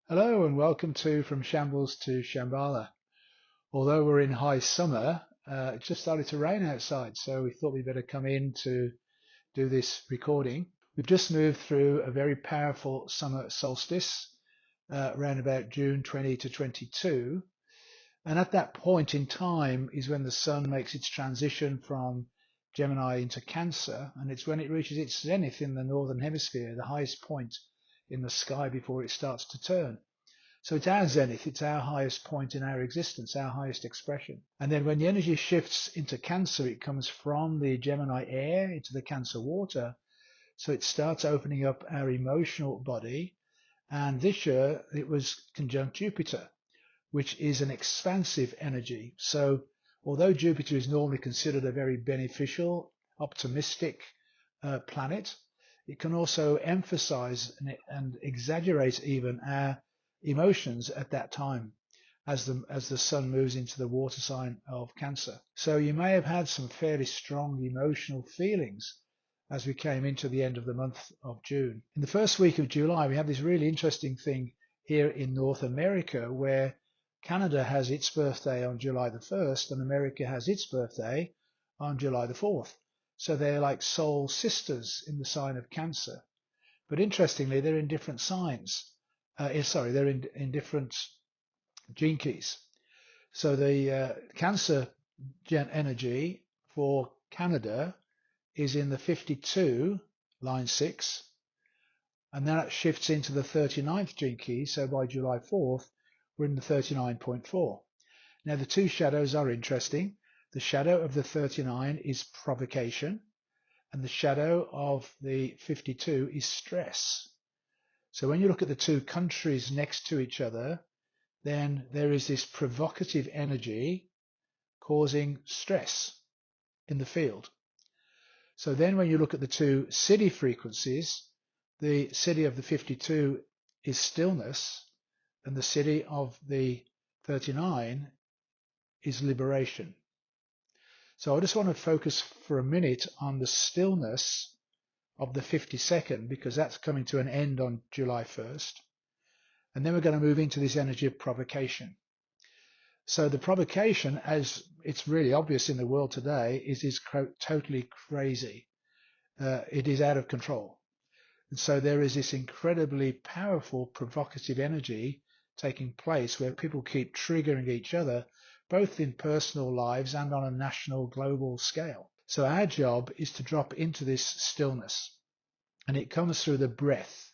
Hello and welcome to From Shambles to Shambala. Although we're in high summer, it just started to rain outside, so we thought we'd better come in to do this recording. We've just moved through a very powerful summer solstice around about June 20 to 22. And at that point in time is when the sun makes its transition from Gemini into Cancer, and it's when it reaches its zenith in the northern hemisphere, the highest point in the sky before it starts to turn. So it's our zenith, it's our highest point in our existence, our highest expression. And then when the energy shifts into Cancer, it comes from the Gemini air into the Cancer water. So it starts opening up our emotional body. And this year it was conjunct Jupiter, which is an expansive energy. So although Jupiter is normally considered a very beneficial, optimistic planet, it can also emphasize and exaggerate even our emotions at that time as the sun moves into the water sign of Cancer. So you may have had some fairly strong emotional feelings as we came into the end of the month of June. In the first week of July, we have this really interesting thing here in North America where Canada has its birthday on July the 1st and America has its birthday on July the 4th. So they're like soul sisters in the sign of Cancer. But interestingly, they're in different signs. They're in different gene keys. So the Cancer energy for Canada is in the 52, line 6, and then it shifts into the 39th gene key. So by July 4th, we're in the 39.4. Now the two shadows are interesting. The shadow of the 39 is provocation, and the shadow of the 52 is stress. So when you look at the two countries next to each other, then there is this provocative energy causing stress in the field. So then when you look at the two city frequencies, the city of the 52 is stillness, and the city of the 39 is liberation. So I just want to focus for a minute on the stillness of the 52nd, because that's coming to an end on July 1st. And then we're going to move into this energy of provocation. So the provocation, as it's really obvious in the world today, is totally crazy. It is out of control. And so there is this incredibly powerful provocative energy taking place where people keep triggering each other, both in personal lives and on a national, global scale. So our job is to drop into this stillness, and it comes through the breath.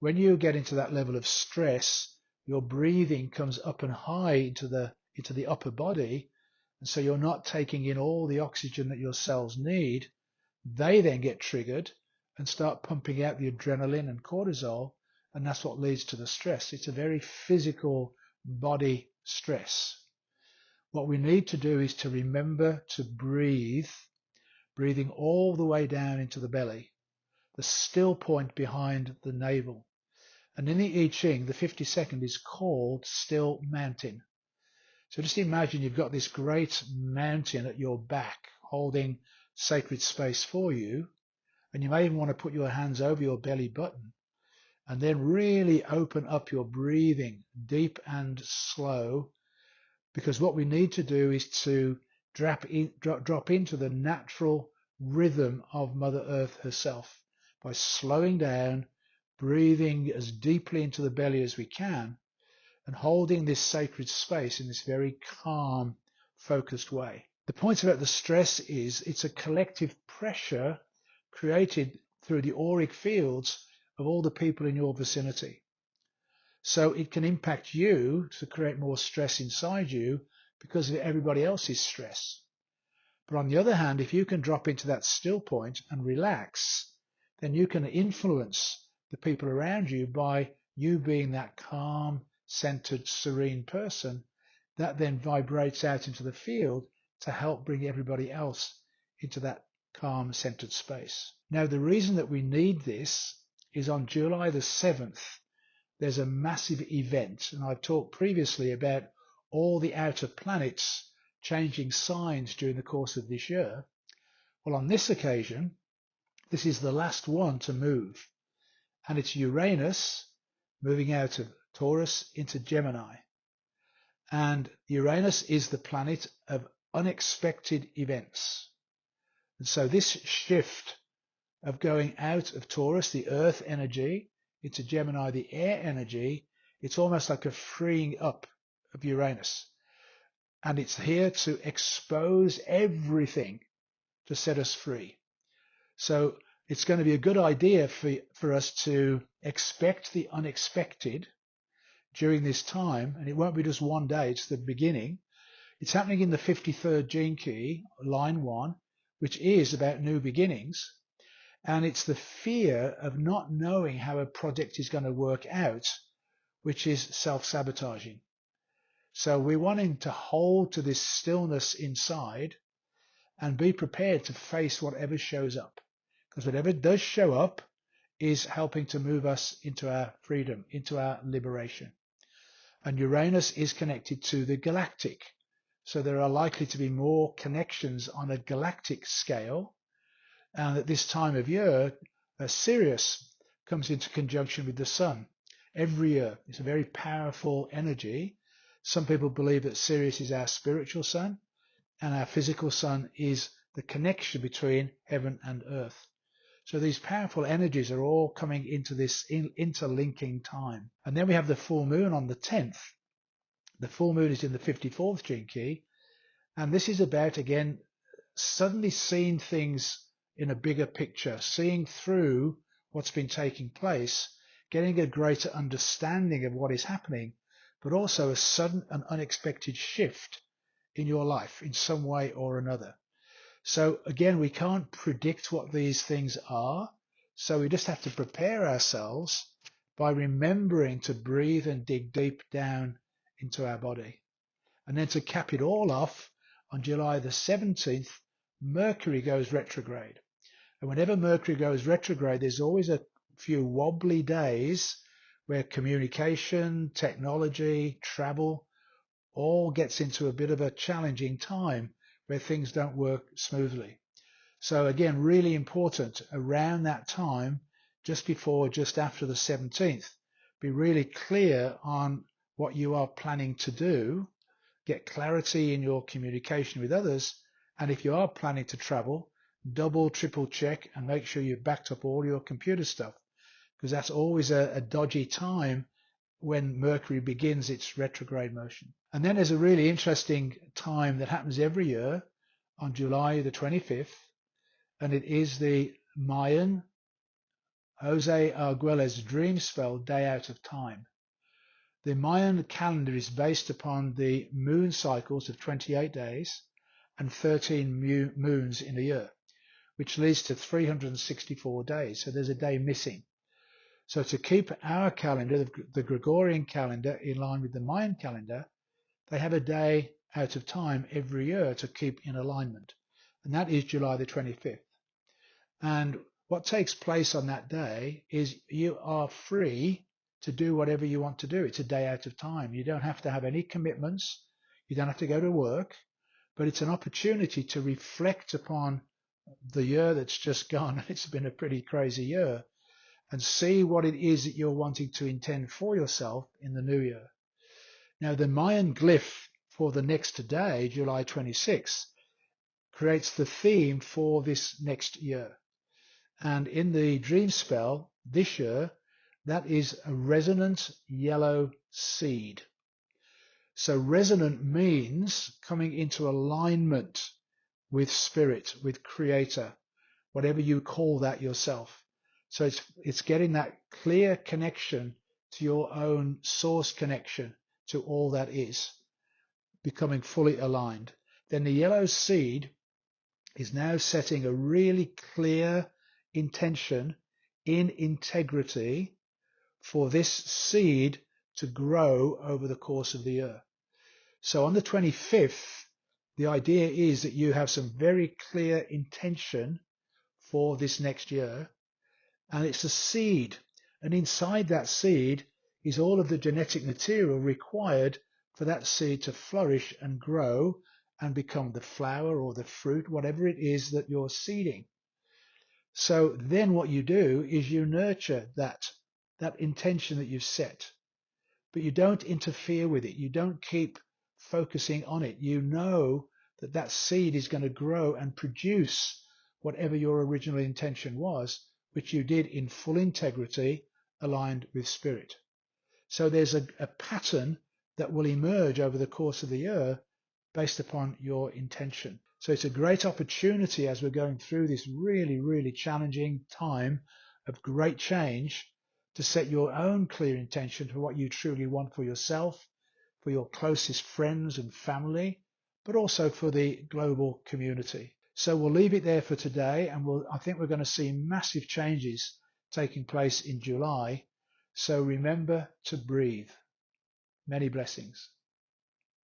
When you get into that level of stress, your breathing comes up and high into the upper body, and so you're not taking in all the oxygen that your cells need. They then get triggered and start pumping out the adrenaline and cortisol, and that's what leads to the stress. It's a very physical body stress. What we need to do is to remember to breathe, breathing all the way down into the belly, the still point behind the navel. And in the I Ching, the 52nd is called Still Mountain. So just imagine you've got this great mountain at your back holding sacred space for you, and you may even want to put your hands over your belly button and then really open up your breathing, deep and slow, because what we need to do is to drop into the natural rhythm of Mother Earth herself by slowing down, breathing as deeply into the belly as we can, and holding this sacred space in this very calm, focused way. The point about the stress is it's a collective pressure created through the auric fields of all the people in your vicinity. So it can impact you to create more stress inside you because of everybody else's stress. But on the other hand, if you can drop into that still point and relax, then you can influence the people around you by you being that calm, centered, serene person that then vibrates out into the field to help bring everybody else into that calm, centered space. Now, the reason that we need this is on July the 7th, there's a massive event, and I've talked previously about all the outer planets changing signs during the course of this year. Well, on this occasion, this is the last one to move, and it's Uranus moving out of Taurus into Gemini. And Uranus is the planet of unexpected events. And so this shift of going out of Taurus, the earth energy, into Gemini, the air energy, it's almost like a freeing up of Uranus. And it's here to expose everything to set us free. So it's going to be a good idea for us to expect the unexpected during this time. And it won't be just one day, it's the beginning. It's happening in the 53rd gene key, line 1, which is about new beginnings. And it's the fear of not knowing how a project is going to work out, which is self-sabotaging. So we're wanting to hold to this stillness inside and be prepared to face whatever shows up. Because whatever does show up is helping to move us into our freedom, into our liberation. And Uranus is connected to the galactic. So there are likely to be more connections on a galactic scale. And at this time of year, Sirius comes into conjunction with the sun every year. It's a very powerful energy. Some people believe that Sirius is our spiritual sun, and our physical sun is the connection between heaven and earth. So these powerful energies are all coming into this interlinking time. And then we have the full moon on the 10th. The full moon is in the 54th gene key. And this is about, again, suddenly seeing things in a bigger picture, seeing through what's been taking place, getting a greater understanding of what is happening, but also a sudden and unexpected shift in your life in some way or another. So again, we can't predict what these things are. So we just have to prepare ourselves by remembering to breathe and dig deep down into our body. And then to cap it all off, on July the 17th, Mercury goes retrograde. And whenever Mercury goes retrograde, there's always a few wobbly days where communication, technology, travel, all gets into a bit of a challenging time where things don't work smoothly. So again, really important around that time, just before, just after the 17th, be really clear on what you are planning to do, get clarity in your communication with others, and if you are planning to travel, double, triple check and make sure you've backed up all your computer stuff, because that's always a dodgy time when Mercury begins its retrograde motion. And then there's a really interesting time that happens every year on July the 25th, and it is the Mayan Jose Arguelles Dreamspell Day Out of Time. The Mayan calendar is based upon the moon cycles of 28 days and 13 moons in a year, which leads to 364 days. So there's a day missing. So to keep our calendar, the Gregorian calendar, in line with the Mayan calendar, they have a day out of time every year to keep in alignment. And that is July the 25th. And what takes place on that day is you are free to do whatever you want to do. It's a day out of time. You don't have to have any commitments. You don't have to go to work, but it's an opportunity to reflect upon the year that's just gone. It's been a pretty crazy year, and see what it is that you're wanting to intend for yourself in the new year. Now, the Mayan glyph for the next day, July 26th, creates the theme for this next year. And in the dream spell this year, that is a resonant yellow seed. So resonant means coming into alignment with spirit, with creator, whatever you call that yourself. So it's getting that clear connection to your own source connection to all that is, becoming fully aligned. Then the yellow seed is now setting a really clear intention in integrity for this seed to grow over the course of the year. So on the 25th, the idea is that you have some very clear intention for this next year, and it's a seed. And inside that seed is all of the genetic material required for that seed to flourish and grow and become the flower or the fruit, whatever it is that you're seeding. So then what you do is you nurture that intention that you've set. but you don't interfere with it. You don't keep focusing on it. You know that that seed is going to grow and produce whatever your original intention was, which you did in full integrity, aligned with spirit. So there's a pattern that will emerge over the course of the year based upon your intention. So it's a great opportunity as we're going through this really, really challenging time of great change to set your own clear intention for what you truly want for yourself, for your closest friends and family, but also for the global community. So we'll leave it there for today, and I think we're going to see massive changes taking place in July. So remember to breathe. Many blessings.